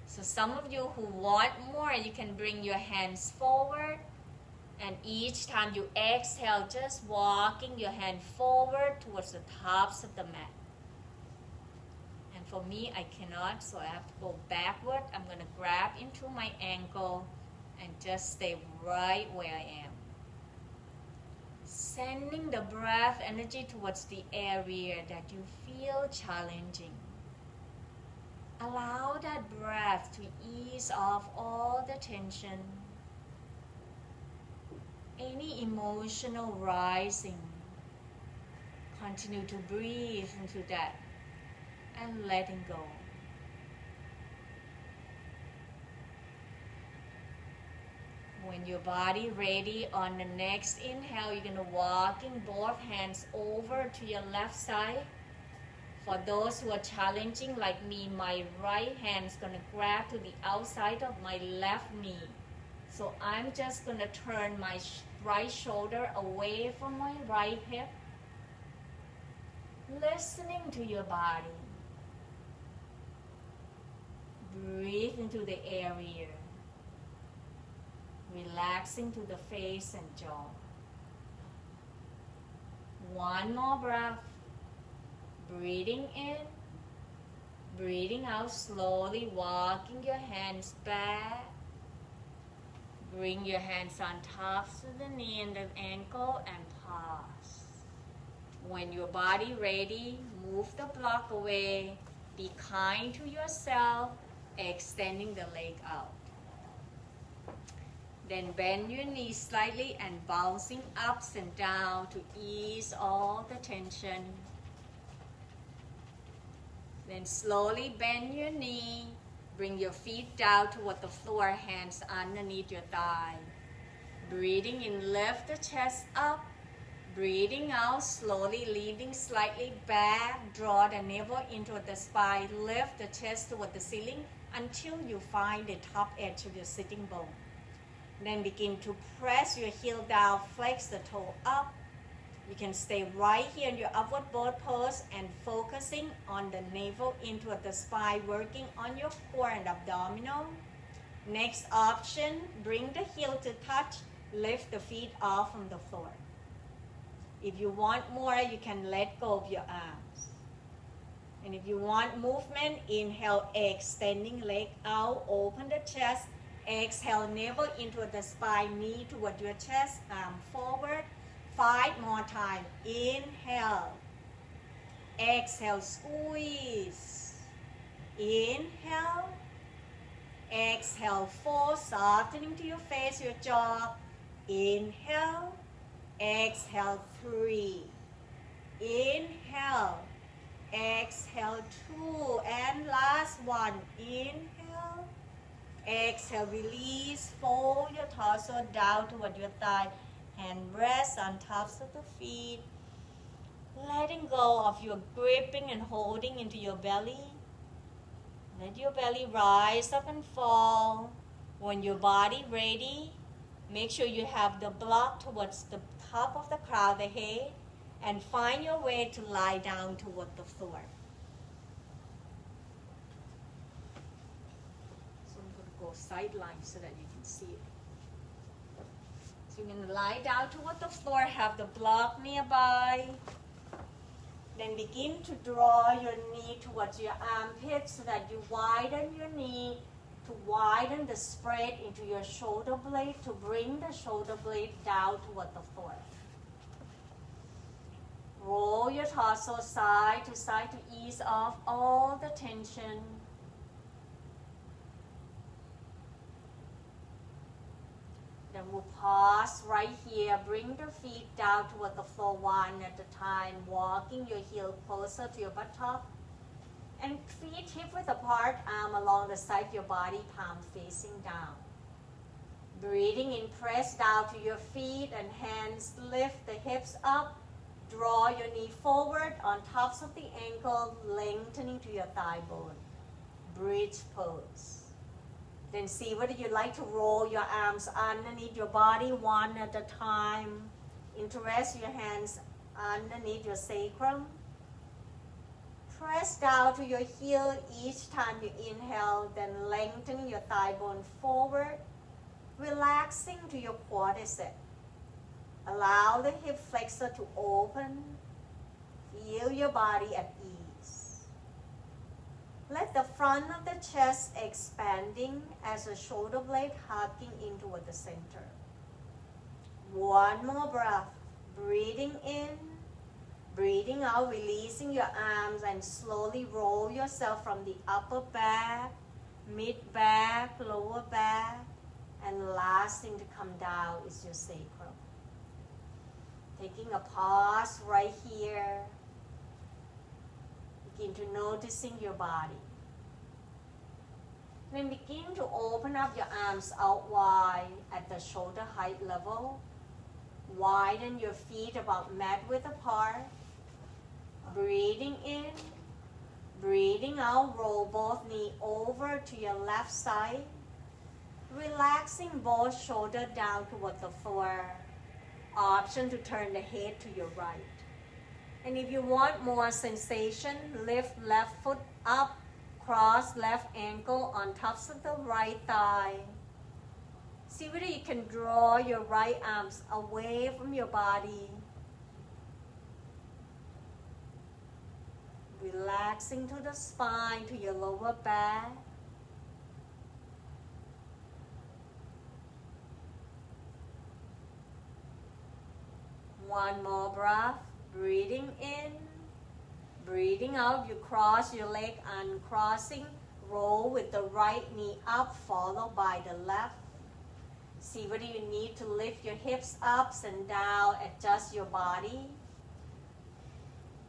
So some of you who want more, you can bring your hands forward. And each time you exhale, just walking your hand forward towards the tops of the mat. And for me, I cannot, so I have to go backward. I'm going to grab into my ankle and just stay right where I am. Sending the breath energy towards the area that you feel challenging. Allow that breath to ease off all the tension, any emotional rising. Continue to breathe into that and letting go. When your body ready, on the next inhale, you're going to walking both hands over to your left side. For those who are challenging like me, my right hand is going to grab to the outside of my left knee. So I'm just going to turn my right shoulder away from my right hip. Listening to your body. Breathe into the area. Relaxing to the face and jaw. One more breath. Breathing in, breathing out slowly, walking your hands back. Bring your hands on top of the knee and the ankle and pause. When your body ready, move the block away. Be kind to yourself, extending the leg out. Then bend your knees slightly and bouncing ups and down to ease all the tension. Then slowly bend your knee. Bring your feet down toward the floor, hands underneath your thigh. Breathing in, lift the chest up. Breathing out, slowly leaning slightly back. Draw the navel into the spine. Lift the chest toward the ceiling until you find the top edge of your sitting bone. Then begin to press your heel down, flex the toe up. You can stay right here in your upward boat pose and focusing on the navel into the spine, working on your core and abdominal. Next option, bring the heel to touch, lift the feet off from the floor. If you want more, you can let go of your arms. And if you want movement, inhale, extending leg out, open the chest. Exhale, navel into the spine, knee toward your chest, arm forward. 5 more times. Inhale. Exhale, squeeze. Inhale. Exhale, 4, softening to your face, your jaw. Inhale. Exhale, 3. Inhale. Exhale, 2. And last one. Inhale. Exhale, release. Fold your torso down toward your thigh. And rest on tops of the feet. Letting go of your gripping and holding into your belly. Let your belly rise up and fall. When your body ready, make sure you have the block towards the top of the crown of the head and find your way to lie down toward the floor. So I'm going to go sideline so that you can see it. So you're going to lie down toward the floor, have the block nearby. Then begin to draw your knee towards your armpit so that you widen your knee to widen the spread into your shoulder blade to bring the shoulder blade down toward the floor. Roll your torso side to ease off all the tension. Then we'll pause right here. Bring the feet down toward the floor one at a time, walking your heel closer to your buttock. And feet hip-width apart, arm along the side of your body, palm facing down. Breathing in, press down to your feet and hands, lift the hips up. Draw your knee forward on tops of the ankle, lengthening to your thigh bone. Bridge pose. Then see whether you'd like to roll your arms underneath your body one at a time. Interlace your hands underneath your sacrum. Press down to your heel each time you inhale, then lengthening your thigh bone forward, relaxing to your quadricep. Allow the hip flexor to open. Feel your body at ease. Let the front of the chest expanding as the shoulder blade hugging in toward the center. One more breath. Breathing in, breathing out, releasing your arms and slowly roll yourself from the upper back, mid back, lower back, and last thing to come down is your sacrum. Taking a pause right here. Begin to noticing your body. Then begin to open up your arms out wide at the shoulder height level. Widen your feet about mat width apart. Breathing in, breathing out, roll both knees over to your left side. Relaxing both shoulders down toward the floor. Option to turn the head to your right. And if you want more sensation, lift left foot up, cross left ankle on tops of the right thigh. See whether you can draw your right arms away from your body. Relaxing to the spine, to your lower back. One more breath. Breathing in, breathing out. You cross your leg, uncrossing. Roll with the right knee up, followed by the left. See whether you need to lift your hips up and down, adjust your body.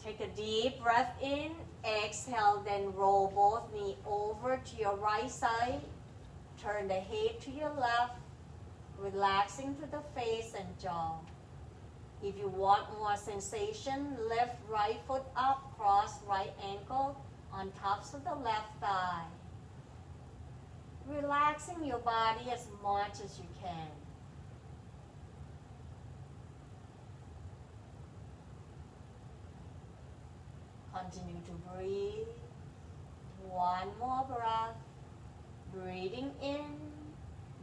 Take a deep breath in, exhale, then roll both knees over to your right side. Turn the head to your left, relaxing to the face and jaw. If you want more sensation, lift right foot up, cross right ankle on tops of the left thigh. Relaxing your body as much as you can. Continue to breathe. One more breath. Breathing in,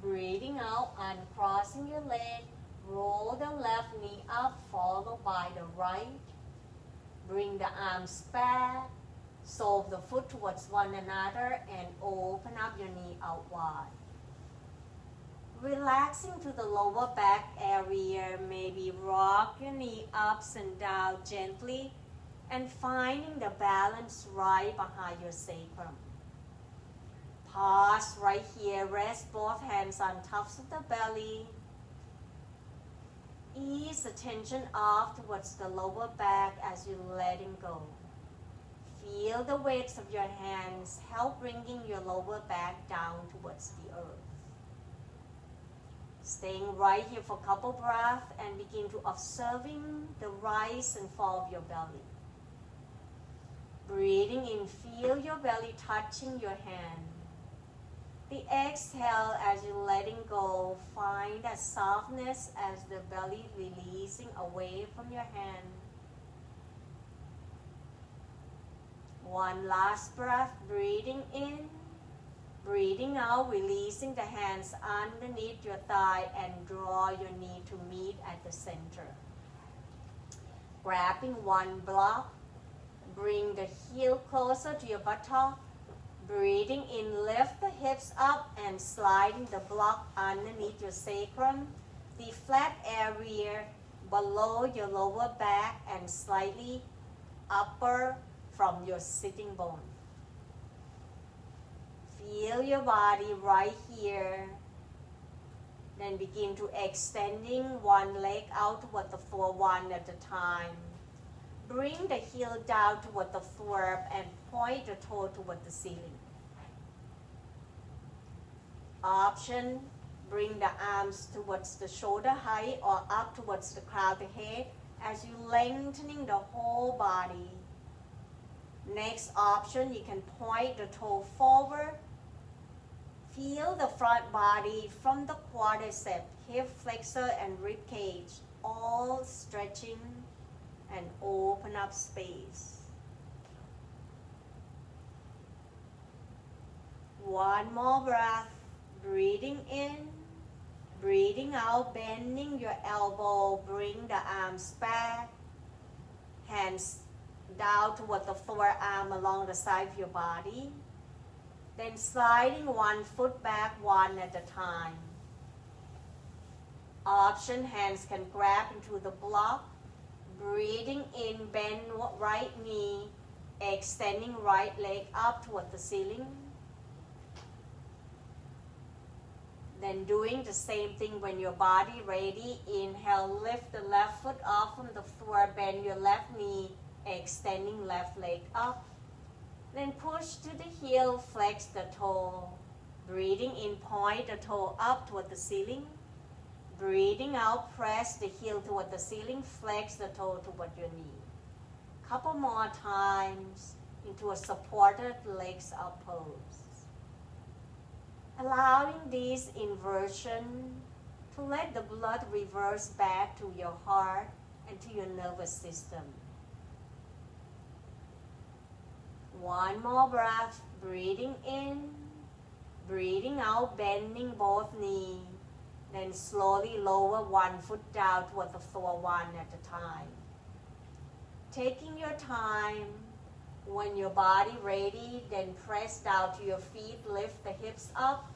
breathing out, uncrossing your leg. Roll the left knee up, followed by the right. Bring the arms back. Solve the foot towards one another and open up your knee out wide. Relaxing to the lower back area, maybe rock your knee ups and down gently and finding the balance right behind your sacrum. Pause right here. Rest both hands on tops of the belly. Ease the tension off towards the lower back as you're letting go. Feel the weights of your hands help bringing your lower back down towards the earth. Staying right here for a couple breaths and begin to observing the rise and fall of your belly. Breathing in, feel your belly touching your hand. The exhale as you're letting go, find that softness as the belly releasing away from your hand. One last breath, breathing in, breathing out, releasing the hands underneath your thigh and draw your knee to meet at the center. Grabbing one block, bring the heel closer to your buttock. Breathing in, lift the hips up and sliding the block underneath your sacrum, the flat area below your lower back and slightly upper from your sitting bone. Feel your body right here. Then begin to extending one leg out toward the floor one at a time. Bring the heel down toward the floor and point the toe toward the ceiling. Option, bring the arms towards the shoulder height or up towards the crown of the head as you lengthening the whole body. Next option, you can point the toe forward. Feel the front body from the quadricep, hip flexor and rib cage, all stretching and open up space. One more breath, breathing in, breathing out, bending your elbow, bring the arms back, hands down toward the forearm along the side of your body. Then sliding one foot back one at a time. Option, hands can grab into the block. Breathing in, bend right knee, extending right leg up toward the ceiling. Then doing the same thing when your body ready. Inhale, lift the left foot off from the floor, bend your left knee, extending left leg up. Then push to the heel, flex the toe. Breathing in, point the toe up toward the ceiling. Breathing out, press the heel toward the ceiling, flex the toe toward your knee. Couple more times into a supported legs up pose. Allowing this inversion to let the blood reverse back to your heart and to your nervous system. One more breath, breathing in, breathing out, bending both knees. Then slowly lower one foot down toward the floor one at a time. Taking your time, when your body ready, then press down to your feet, lift the hips up,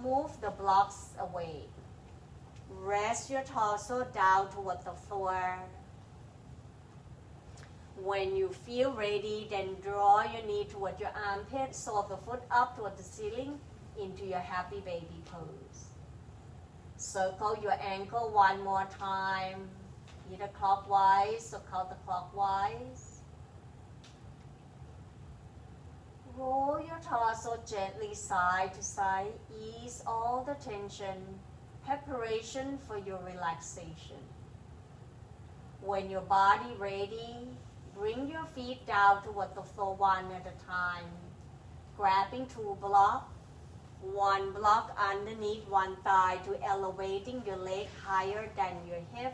move the blocks away. Rest your torso down toward the floor. When you feel ready, then draw your knee toward your armpit, sole the foot up toward the ceiling into your happy baby pose. Circle your ankle one more time, either clockwise or counterclockwise. Roll your torso gently side to side, ease all the tension, preparation for your relaxation. When your body ready, bring your feet down toward the floor one at a time, grabbing two blocks. One block underneath one thigh to elevating your leg higher than your hip.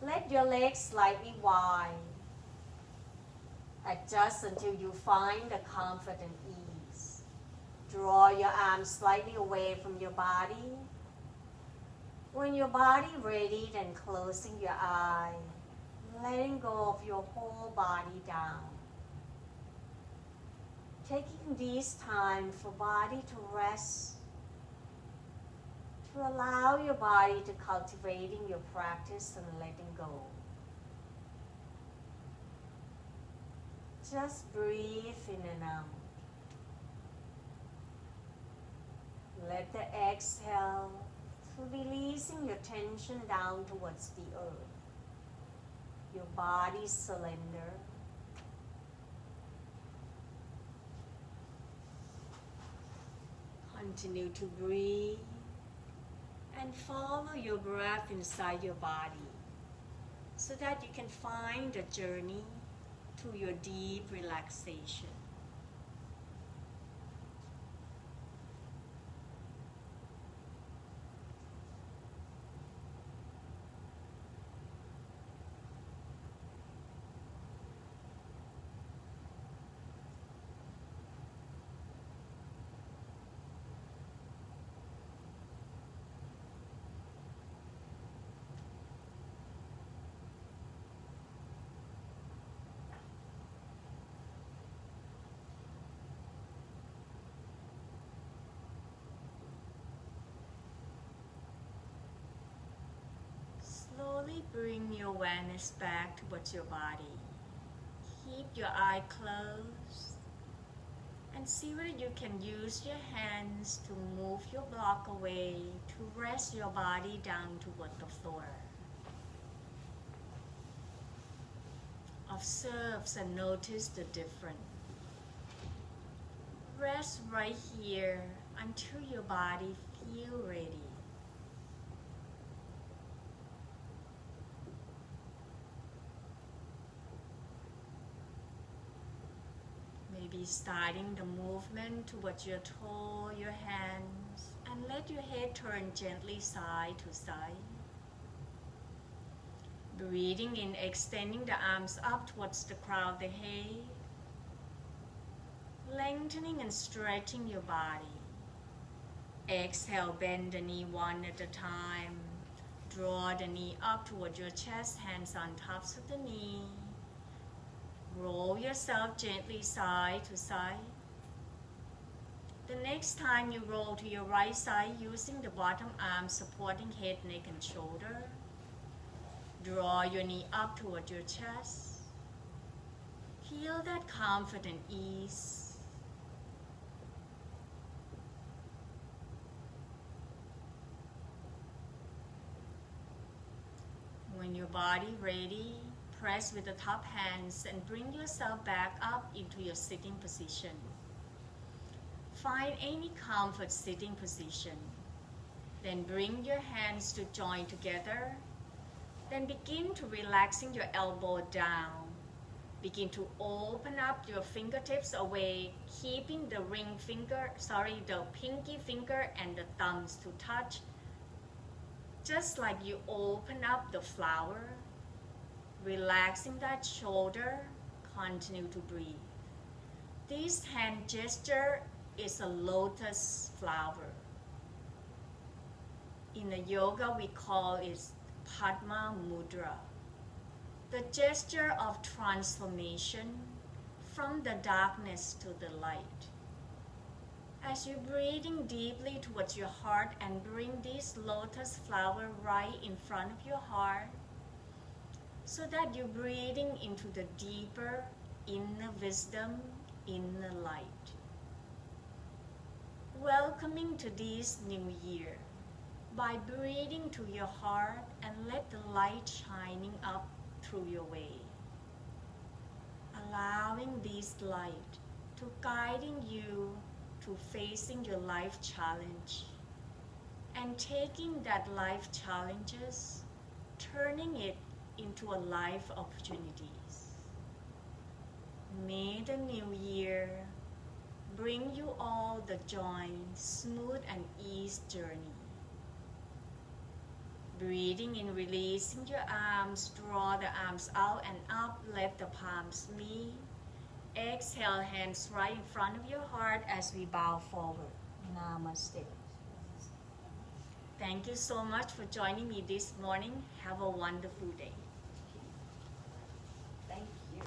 Let your legs slightly wide. Adjust until you find the comfort and ease. Draw your arms slightly away from your body. When your body ready, then closing your eye, letting go of your whole body down. Taking this time for body to rest, to allow your body to cultivating your practice and letting go. Just breathe in and out. let the exhale to releasing your tension down towards the earth. Your body surrender. Continue to breathe and follow your breath inside your body so that you can find the journey to your deep relaxation. Slowly bring your awareness back towards your body. Keep your eye closed and see whether you can use your hands to move your block away to rest your body down toward the floor. Observe and notice the difference. Rest right here until your body feels ready. Maybe starting the movement towards your toe, your hands, and let your head turn gently side to side. Breathing in, extending the arms up towards the crown of the head. Lengthening and stretching your body. Exhale, bend the knee one at a time. Draw the knee up towards your chest, hands on tops of the knee. Roll yourself gently side to side. The next time you roll to your right side using the bottom arm supporting head, neck, and shoulder. Draw your knee up toward your chest. Feel that comfort and ease. When your body ready, press with the top hands and bring yourself back up into your sitting position. Find any comfort sitting position. Then bring your hands to join together. Then begin to relaxing your elbow down. Begin to open up your fingertips away, keeping the the pinky finger and the thumbs to touch. Just like you open up the flower. Relaxing that shoulder, continue to breathe. This hand gesture is a lotus flower. In the yoga, we call it Padma Mudra. The gesture of transformation from the darkness to the light. As you're breathing deeply towards your heart and bring this lotus flower right in front of your heart, so that you're breathing into the deeper inner wisdom, inner light. Welcoming to this new year by breathing to your heart and let the light shining up through your way. Allowing this light to guiding you to facing your life challenge and taking that life challenges, turning it into a life opportunities. May the new year bring you all the joy, smooth and ease journey. Breathing in, releasing your arms, draw the arms out and up, let the palms meet. Exhale, hands right in front of your heart as we bow forward. Namaste. Thank you so much for joining me this morning. Have a wonderful day. Thank you.